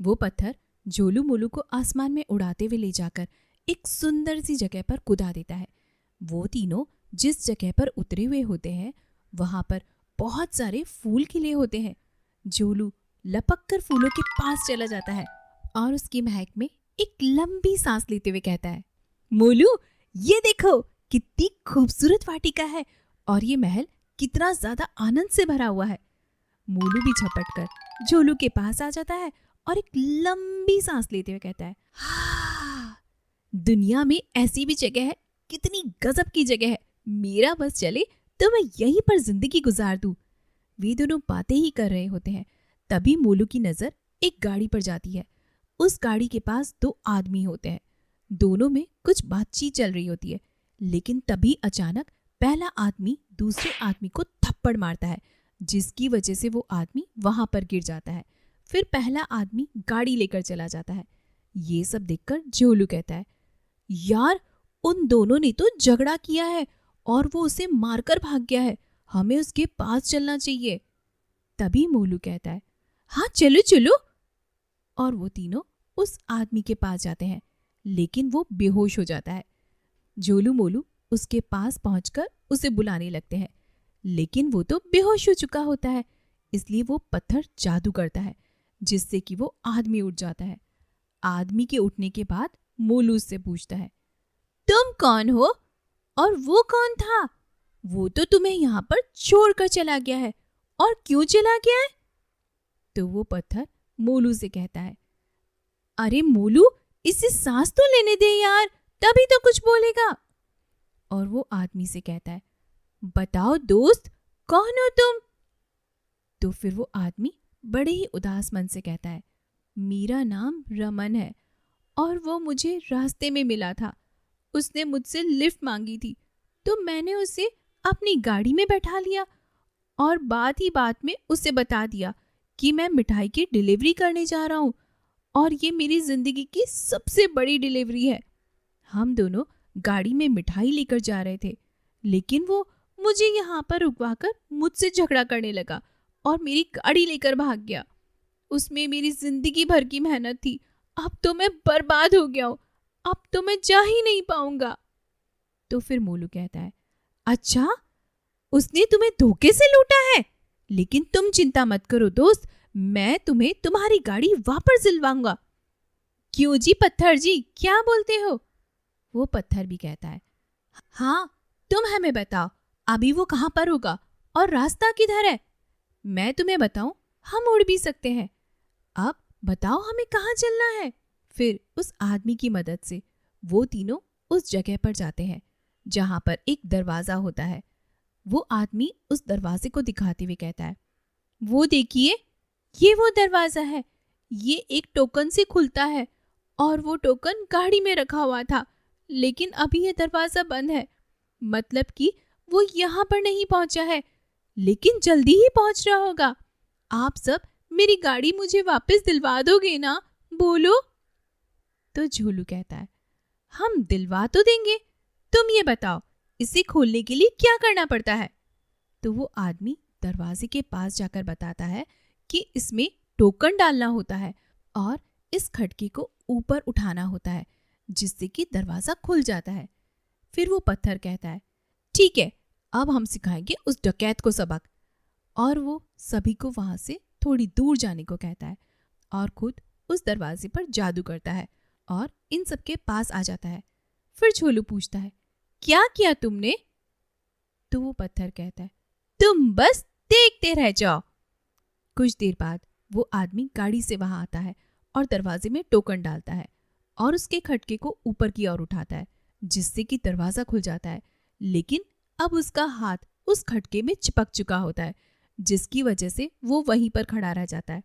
वो पत्थर झोलू मोलू को आसमान में उड़ाते हुए ले जाकर एक सुंदर सी जगह पर कुदा देता है। वो तीनों जिस जगह पर उतरे हुए होते हैं वहां पर बहुत सारे फूल खिले होते हैं। झोलू लपक कर फूलों के पास चला जाता है और उसकी महक में एक लंबी सांस लेते हुए कहता है, मोलू ये देखो कितनी खूबसूरत वाटिका है और ये महल कितना ज्यादा आनंद से भरा हुआ है। मोलू भी झपट कर झोलू के पास आ जाता है और एक लंबी सांस लेते हुए कहता है, हाँ, दुनिया में ऐसी भी जगह है, कितनी गजब की जगह है, मेरा बस चले तो मैं यहीं पर जिंदगी गुजार दूं। वे दोनों बातें ही कर रहे होते हैं, तभी मोलू की नजर एक गाड़ी पर जाती है। उस गाड़ी के पास दो आदमी होते हैं। दोनों में कुछ बातचीत चल रही होती है, लेकिन तभी अचानक पहला आदमी दूसरे आदमी को थप्पड़ मारता है, जिसकी वजह से वो आदमी वहां पर गिर जाता है। फिर पहला आदमी गाड़ी लेकर चला जाता है। ये सब देखकर झोलू कहता है, यार उन दोनों ने तो झगड़ा किया है और वो उसे मारकर भाग गया है, हमें उसके पास चलना चाहिए। तभी मोलू कहता है, हाँ चलो चलो। और वो तीनों उस आदमी के पास जाते हैं, लेकिन वो बेहोश हो जाता है। झोलू मोलू उसके पास पहुंचकर उसे बुलाने लगते हैं, लेकिन वो तो बेहोश हो चुका होता है। इसलिए वो पत्थर जादू करता है, जिससे कि वो आदमी उठ जाता है। आदमी के उठने के बाद मोलू उससे पूछता है, तुम कौन हो और वो कौन था? वो तो तुम्हें यहाँ पर छोड़कर चला गया है, और क्यों चला गया है? तो वो पत्थर मोलू से कहता है, अरे मोलू इसे सांस तो लेने दे यार, तभी तो कुछ बोलेगा। और वो आदमी से कहता है, बताओ दोस्त कौन हो तुम? तो फिर वो आदमी बड़े ही उदास मन से कहता है, मेरा नाम रमन है और वो मुझे रास्ते में मिला था। उसने मुझसे लिफ्ट मांगी थी तो मैंने उसे अपनी गाड़ी में बैठा लिया और बात ही बात में उसे बता दिया कि मैं मिठाई की डिलीवरी करने जा रहा हूँ और ये मेरी जिंदगी की सबसे बड़ी डिलीवरी है। हम दोनों गाड़ी में मिठाई लेकर जा रहे थे, लेकिन वो मुझे यहाँ पर रुकवाकर मुझसे झगड़ा करने लगा और मेरी गाड़ी लेकर भाग गया। उसमें मेरी जिंदगी भर की मेहनत थी। अब तो मैं बर्बाद हो गया हूँ, अब तो मैं जा ही नहीं पाऊंगा। तो फिर मोलू कहता है, अच्छा उसने तुम्हें धोखे से लूटा है, लेकिन तुम चिंता मत करो दोस्त, मैं तुम्हें तुम्हारी गाड़ी वापस दिलवाऊंगा। क्यों जी पत्थर जी, क्या बोलते हो? वो पत्थर भी कहता है, हाँ तुम हमें बताओ अभी वो कहाँ पर होगा और रास्ता किधर है? मैं तुम्हें बताऊं, हम उड़ भी सकते हैं। अब बताओ हमें कहाँ चलना है? फिर उस आदमी की मदद से वो तीनों उस जगह पर जाते हैं जहां पर एक दरवाजा होता है। वो आदमी उस दरवाजे को दिखाते हुए कहता है, वो देखिए ये वो दरवाजा है, ये एक टोकन से खुलता है और वो टोकन गाड़ी में रखा हुआ था, लेकिन अभी ये दरवाजा बंद है। मतलब कि वो यहाँ पर नहीं पहुंचा है, लेकिन जल्दी ही पहुंच रहा होगा। आप सब मेरी गाड़ी मुझे वापस दिलवा दोगे ना? बोलो। तो झोलू कहता है, हम दिलवा तो देंगे, तुम ये बताओ इसे खोलने के लिए क्या करना पड़ता है? तो वो आदमी दरवाजे के पास जाकर बताता है कि इसमें टोकन डालना होता है और इस खटके को ऊपर उठाना होता है, जिससे कि दरवाजा खुल जाता है। फिर वो पत्थर कहता है, ठीक है अब हम सिखाएंगे उस डकैत को सबक। और वो सभी को वहां से थोड़ी दूर जाने को कहता है और खुद उस दरवाजे पर जादू करता है और इन सबके पास आ जाता है। फिर झोलू पूछता है, क्या किया तुमने? तो वो पत्थर कहता है, तुम बस देखते रह जाओ। कुछ देर बाद वो आदमी गाड़ी से वहां आता है और दरवाजे में टोकन डालता है और उसके खटके को ऊपर की ओर उठाता है, जिससे कि दरवाजा खुल जाता है। लेकिन अब उसका हाथ उस खटके में चिपक चुका होता है, जिसकी वजह से वो वहीं पर खड़ा रह जाता है।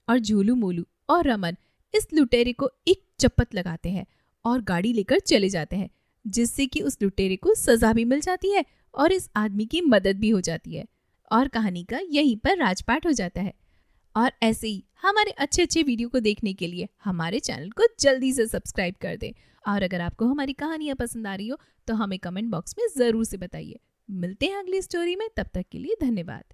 और झोलू मोलू और रमन इस लुटेरे को एक चप्पत लगाते हैं और गाड़ी लेकर चले जाते हैं, जिससे कि उस लुटेरे को सजा भी मिल जाती है और इस आदमी की मदद भी हो जाती है और कहानी का यहीं पर राजपाट हो जाता है। और ऐसे ही हमारे अच्छे अच्छे वीडियो को देखने के लिए हमारे चैनल को जल्दी से सब्सक्राइब कर दें। और अगर आपको हमारी कहानियाँ पसंद आ रही हो तो हमें कमेंट बॉक्स में ज़रूर से बताइए। मिलते हैं अगली स्टोरी में, तब तक के लिए धन्यवाद।